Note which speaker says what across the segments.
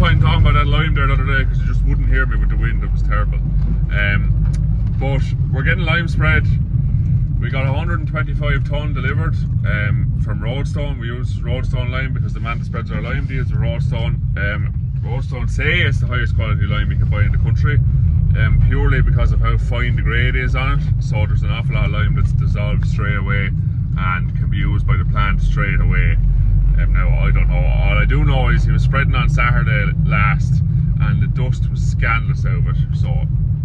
Speaker 1: point in talking about that lime there the other day because you just wouldn't hear me with the wind. It was terrible. But we're getting lime spread. We got 125 tonne delivered from Roadstone. We use Roadstone lime because the man that spreads our lime deals with Roadstone. Roadstone say it's the highest quality lime you can buy in the country, purely because of how fine the grade is on it. So there's an awful lot of lime that's dissolved straight away and can be used by the plant straight away. Now I don't know, all I do know is he was spreading on Saturday last and the dust was scandalous out of it,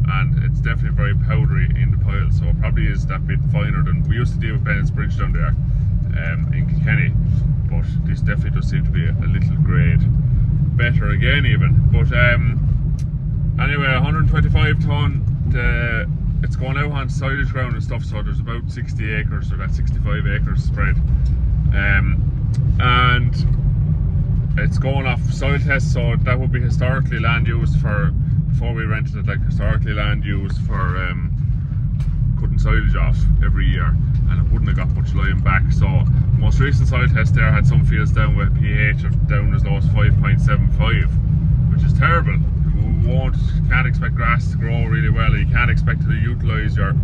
Speaker 1: and it's definitely very powdery in the pile, so it probably is that bit finer than we used to deal with Bennett's Bridge down there in Kilkenny, but this definitely does seem to be a little grade better again even. But anyway, 125 tonne, it's going out on silage ground and stuff, so there's about 60 acres or that 65 acres spread. And it's going off soil tests, so that would be historically land used for, before we rented it, like historically land used for cutting silage off every year, and it wouldn't have got much lime back. So the most recent soil test there had some fields down with a pH of down as low as 5.75, which is terrible. You can't expect grass to grow really well, you can't expect to utilise your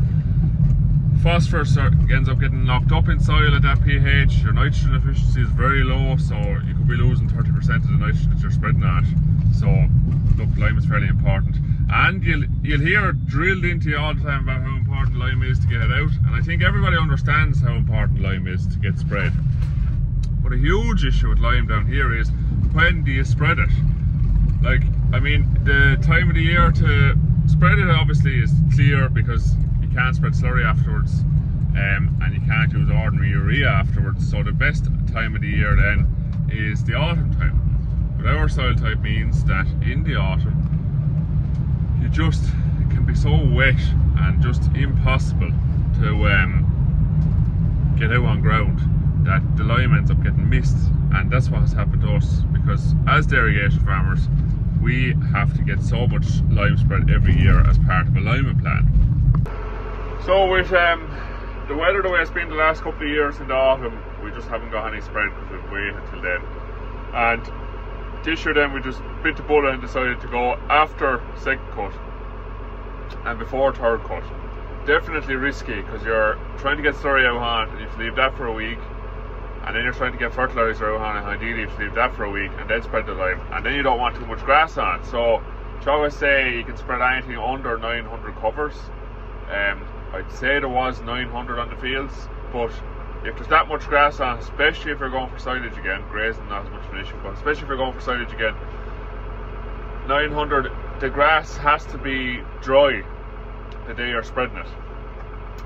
Speaker 1: phosphorus, ends up getting locked up in soil at that pH. Your nitrogen efficiency is very low, so you could be losing 30% of the nitrogen that you're spreading at. So look, lime is fairly important, and you'll hear it drilled into you all the time about how important lime is to get it out, and I think everybody understands how important lime is to get spread. But a huge issue with lime down here is, when do you spread it? Like, I mean, the time of the year to spread it obviously is clear because you can't spread slurry afterwards, and you can't use ordinary urea afterwards. So the best time of the year then is the autumn time. But our soil type means that in the autumn, it can be so wet and just impossible to get out on ground that the lime ends up getting missed, and that's what has happened to us, because as irrigation farmers we have to get so much lime spread every year as part of a liming plan. So with the weather the way it's been the last couple of years in the autumn, we just haven't got any spread because we've waited until then. And this year then we just bit the bullet and decided to go after second cut and before third cut. Definitely risky because you're trying to get slurry out on and you have to leave that for a week, and then you're trying to get fertiliser out on and ideally you have to leave that for a week and then spread the lime, and then you don't want too much grass on it. So I always say you can spread anything under 900 covers. I'd say there was 900 on the fields, but if there's that much grass on, especially if you're going for silage again, grazing not as much of an issue, but especially if you're going for silage again, 900, the grass has to be dry the day you're spreading it,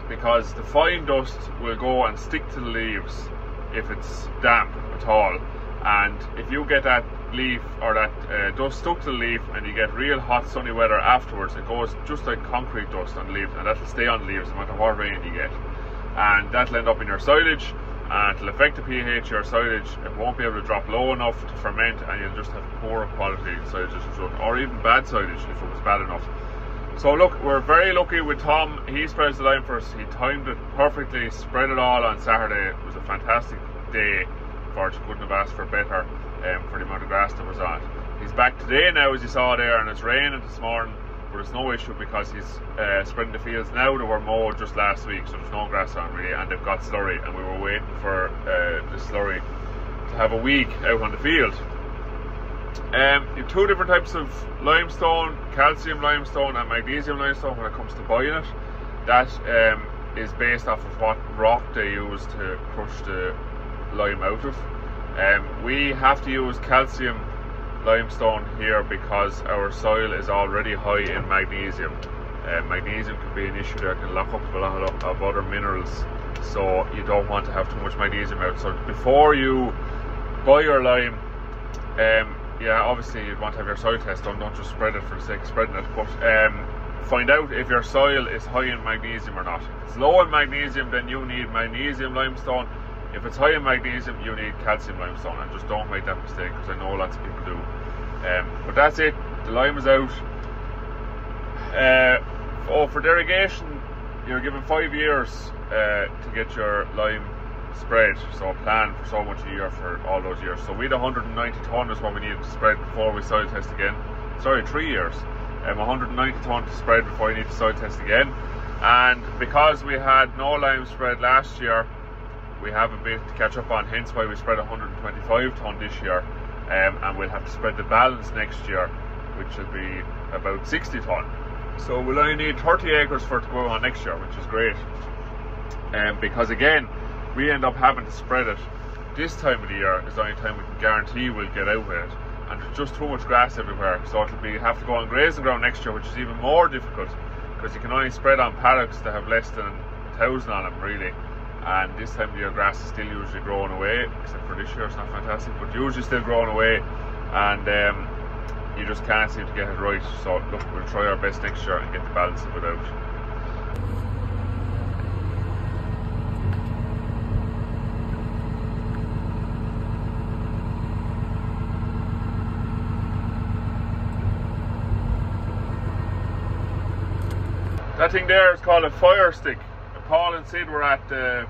Speaker 1: because the fine dust will go and stick to the leaves if it's damp at all, and if you get that leaf or that dust stuck to the leaf and you get real hot sunny weather afterwards, it goes just like concrete dust on the leaves, and that'll stay on the leaves no matter what rain you get, and that'll end up in your silage and it'll affect the pH of your silage. It won't be able to drop low enough to ferment, and you'll just have poor quality silage as a result, or even bad silage if it was bad enough. So look, we're very lucky with Tom. He spreads the lime for us. He timed it perfectly, spread it all on Saturday. It was a fantastic day for it. You couldn't have asked for better for the amount of grass that was on. He's back today now, as you saw there, and it's raining this morning, but it's no issue because he's spreading the fields now that were mowed just last week, so there's no grass on really, and they've got slurry, and we were waiting for the slurry to have a week out on the field. You have two different types of limestone, calcium limestone and magnesium limestone when it comes to buying it. That is based off of what rock they use to crush the lime out of. We have to use calcium limestone here because our soil is already high in magnesium. Magnesium can be an issue that can lock up a lot of other minerals, so you don't want to have too much magnesium out. So before you buy your lime, yeah, obviously you'd want to have your soil test done, don't just spread it for the sake of spreading it, but find out if your soil is high in magnesium or not. If it's low in magnesium, then you need magnesium limestone. If it's high in magnesium, you need calcium limestone, and just don't make that mistake because I know lots of people do. But that's it, the lime is out. For irrigation, you're given 5 years to get your lime spread, so plan for so much a year for all those years. So we had 190 tonne is what we needed to spread before we soil test again. Sorry, 3 years. 190 tonne to spread before you need to soil test again. And because we had no lime spread last year, we have a bit to catch up on, hence why we spread 125 tonne this year. And we'll have to spread the balance next year, which will be about 60 tonne. So we'll only need 30 acres for it to go on next year, which is great. Because again, we end up having to spread it this time of the year is the only time we can guarantee we'll get out with it. And there's just too much grass everywhere, so it'll be have to go on grazing ground next year, which is even more difficult because you can only spread on paddocks that have less than 1,000 on them really. And this time of the year grass is still usually growing away, except for this year it's not fantastic, but usually still growing away, and you just can't seem to get it right. So look, we'll try our best next year and get the balance of it out. That thing there is called a fire stick. Paul and Sid were at the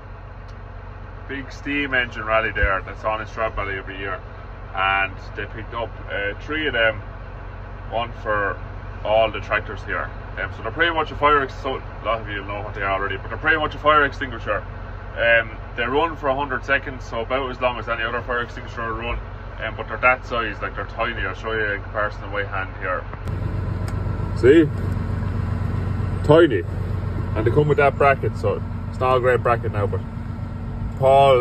Speaker 1: big steam engine rally there that's on in Strab Valley every year, and they picked up 3 of them, one for all the tractors here. So they're pretty much a fire extinguisher. So a lot of you know what they are already, but they're pretty much a fire extinguisher. They run for 100 seconds, so about as long as any other fire extinguisher will run. But they're that size, like they're tiny. I'll show you in comparison in my hand here. See? Tiny, and they come with that bracket, so it's not a great bracket now, but Paul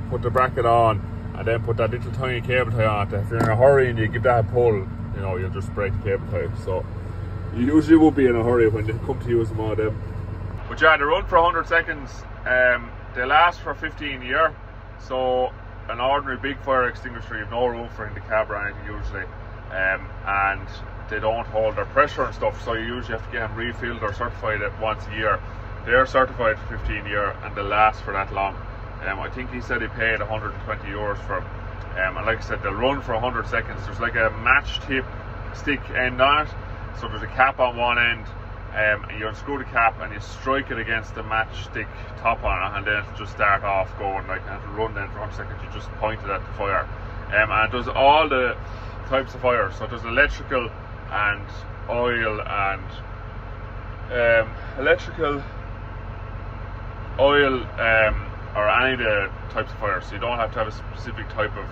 Speaker 1: put the bracket on and then put that little tiny cable tie on it. If you're in a hurry and you give that a pull, you know, you'll just break the cable tie. So you usually won't be in a hurry when they come to use them all them. But yeah, they run for 100 seconds. They last for 15 years. So an ordinary big fire extinguisher, you've no room for in the cab or anything usually. And they don't hold their pressure and stuff, so you usually have to get them refilled or certified at once a year. They're certified for 15 years and they last for that long. I think he said he paid 120 euros for them. And like I said, they'll run for 100 seconds. There's like a match tip stick end on it, so there's a cap on one end, and you unscrew the cap and you strike it against the matchstick top on it, and then it'll just start off going, like, and it'll run then for 100 seconds. You just point it at the fire. And it does all the types of fire, so there's electrical and oil and or any of the types of fires. So you don't have to have a specific type of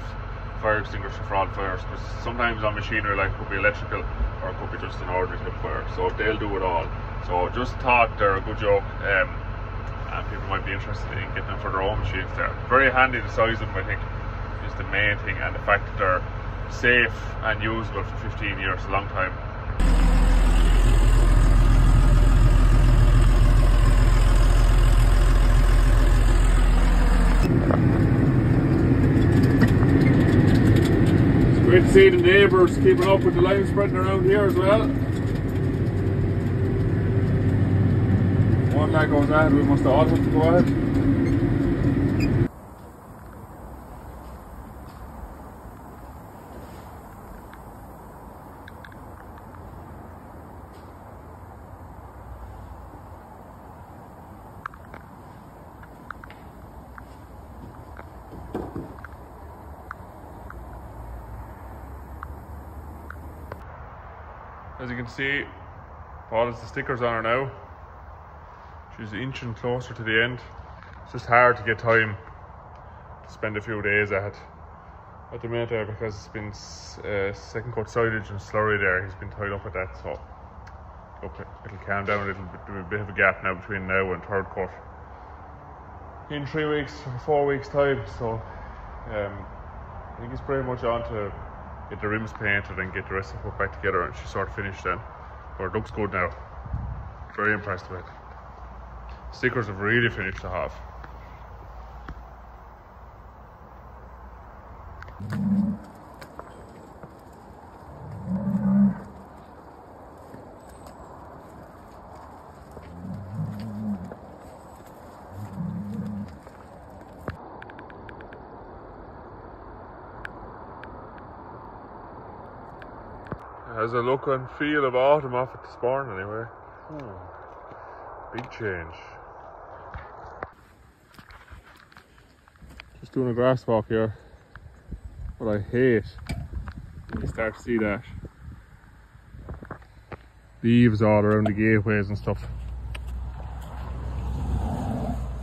Speaker 1: fire extinguisher for all fires, because sometimes on machinery, like, it could be electrical or it could be just an ordinary type of fire, so they'll do it all. So just thought they're a good joke, and people might be interested in getting them for their own machines there. Very handy, the size of them, I think, is the main thing, and the fact that they're safe and usable for 15 years, a long time. It's great to see the neighbours keeping up with the lime spreading around here as well. One lad goes ahead, we must all have to go ahead. As you can see, Paul has the stickers on her now. She's inching closer to the end. It's just hard to get time to spend a few days at the minute there, because it's been second coat silage and slurry there. He's been tied up with that, so look, it'll calm down a little bit. There'll be a bit of a gap now between now and third coat in 3 weeks or 4 weeks time. So I think he's pretty much on to get the rims painted and get the rest of it put back together, and she's sort of finished then. But it looks good now. Very impressed with it. Stickers have really finished the half. Has a look and feel of autumn off it this morning anyway. Big change. Just doing a grass walk here. What I hate when you start to see that leaves all around the gateways and stuff.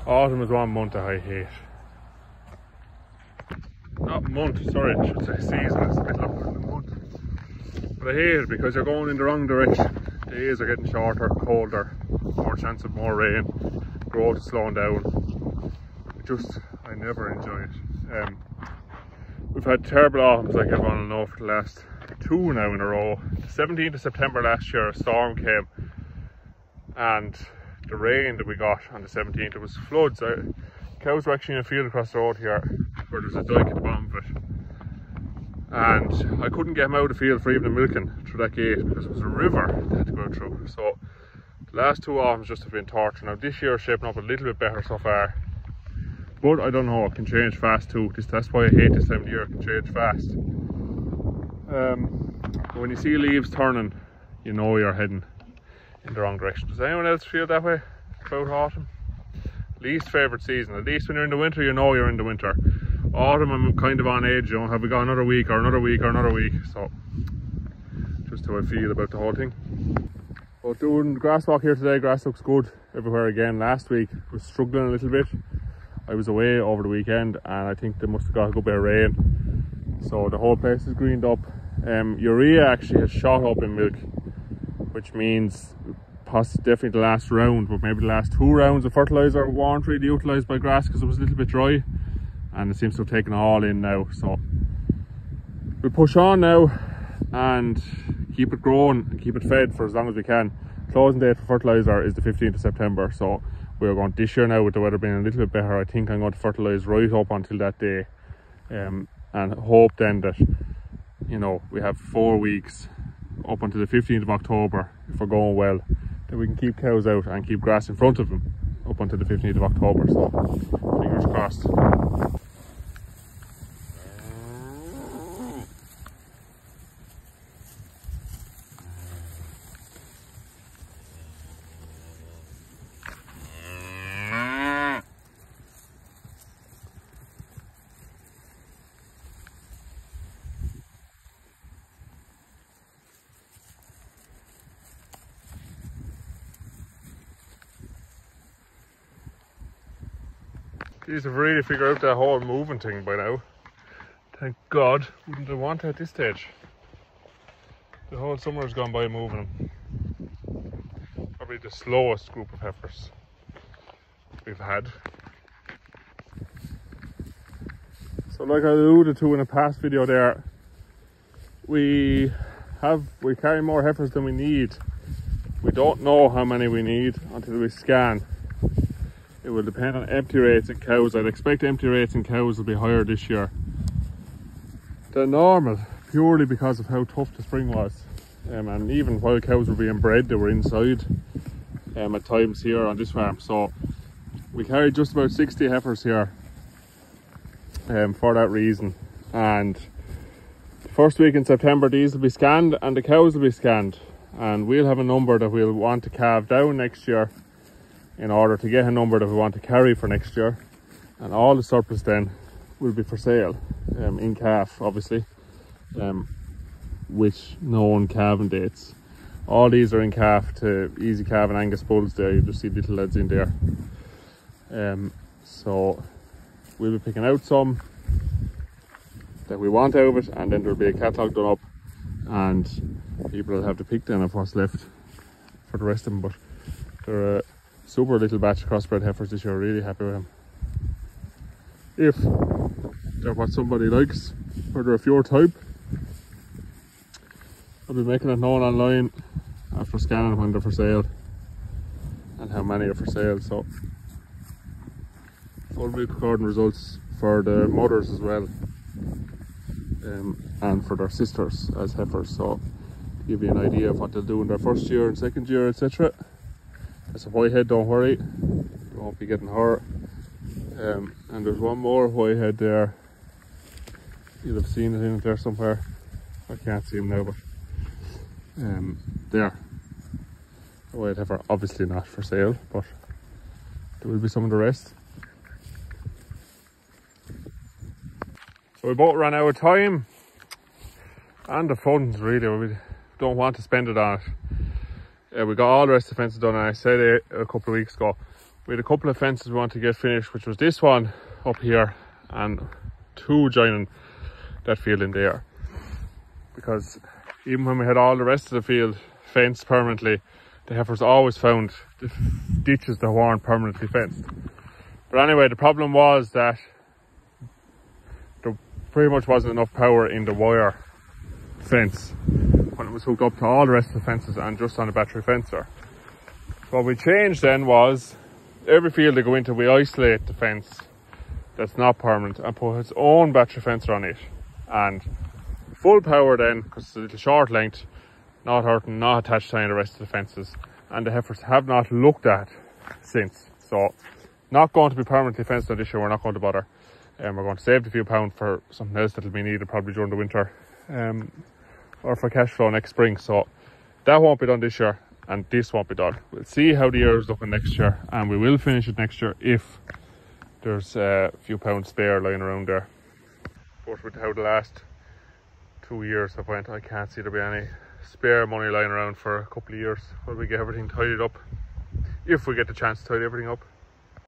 Speaker 1: Autumn is one month that I hate. Not month, sorry, I should say season. It's a bit longer than a month. But I hate it because you're going in the wrong direction. Days are getting shorter, colder, more chance of more rain, growth is slowing down. I never enjoy it. We've had terrible autumns, like everyone will know, for the last 2 now in a row. The 17th of September last year, a storm came, and the rain that we got on the 17th, it was floods. Cows were actually in a field across the road here, where there's a dike at the bottom of it. And I couldn't get them out of the field for even milking through that gate because it was a river they had to go through. So the last 2 autumns just have been torture. Now this year is shaping up a little bit better so far. But I don't know, it can change fast too. That's why I hate this time of the year, it can change fast. When you see leaves turning, you know you're heading in the wrong direction. Does anyone else feel that way about autumn? Least favourite season. At least when you're in the winter, you know you're in the winter. Autumn, I'm kind of on edge, you know, have we got another week or another week or another week? So, just how I feel about the whole thing. But doing the grass walk here today, grass looks good everywhere again. Last week was struggling a little bit. I was away over the weekend and I think they must have got a good bit of rain. So the whole place is greened up. Urea actually has shot up in milk, which means definitely the last round, but maybe the last 2 rounds of fertiliser weren't really utilised by grass because it was a little bit dry, and it seems to have taken all in now. So we'll push on now and keep it growing and keep it fed for as long as we can. Closing date for fertiliser is the 15th of September, so we're going this year now with the weather being a little bit better. I think I'm going to fertilise right up until that day, and hope then that, you know, we have 4 weeks up until the 15th of October, if we're going well, that we can keep cows out and keep grass in front of them up until the 15th of October. So fingers crossed. These have really figured out that whole moving thing by now. Thank God. Wouldn't have wanted at this stage. The whole summer has gone by moving them. Probably the slowest group of heifers we've had. So like I alluded to in a past video there, we carry more heifers than we need. We don't know how many we need until we scan. It will depend on empty rates in cows. I'd expect empty rates in cows will be higher this year than normal, purely because of how tough the spring was. And even while cows were being bred, they were inside at times here on this farm. So we carried just about 60 heifers here for that reason. And the first week in September, these will be scanned and the cows will be scanned. And we'll have a number that we'll want to calve down next year in order to get a number that we want to carry for next year, and all the surplus then will be for sale in calf, obviously, with known calving dates. All these are in calf to easy calf and Angus bulls there. You just see little lads in there. So we'll be picking out some that we want out of it, and then there'll be a catalogue done up and people will have to pick then of what's left for the rest of them. But they're a super little batch of crossbred heifers this year. Really happy with them. If they're what somebody likes, or they're a pure type, I'll be making it known online after scanning when they're for sale and how many are for sale. So full milk recording results for the mothers as well, and for their sisters as heifers, so to give you an idea of what they'll do in their first year and second year, etc. That's a whitehead, don't worry, you won't be getting her. And there's one more whitehead there, you'll have seen it in there somewhere. I can't see him now, but there, a white heifer, obviously not for sale, but there will be some of the rest. So we both ran out of time and the funds, really. We don't want to spend it on it. We got all the rest of the fences done, and I said it a couple of weeks ago, we had a couple of fences we want to get finished, which was this one up here and 2 joining that field in there. Because even when we had all the rest of the field fenced permanently, the heifers always found the ditches that weren't permanently fenced. But anyway, the problem was that there pretty much wasn't enough power in the wire fence when it was hooked up to all the rest of the fences and just on a battery fencer. What we changed then was, every field they go into, we isolate the fence that's not permanent and put its own battery fencer on it. And full power then, because it's a little short length, not hurting, not attached to any of the rest of the fences. And the heifers have not looked at since. So, not going to be permanently fenced on this year, we're not going to bother. We're going to save a few pounds for something else that'll be needed probably during the winter. Or for cash flow next spring. So, that won't be done this year, and this won't be done. We'll see how the year is looking next year, and we will finish it next year if there's a few pounds spare lying around there. But with how the last 2 years have went, I can't see there be any spare money lying around for a couple of years while we get everything tidied up, if we get the chance to tidy everything up.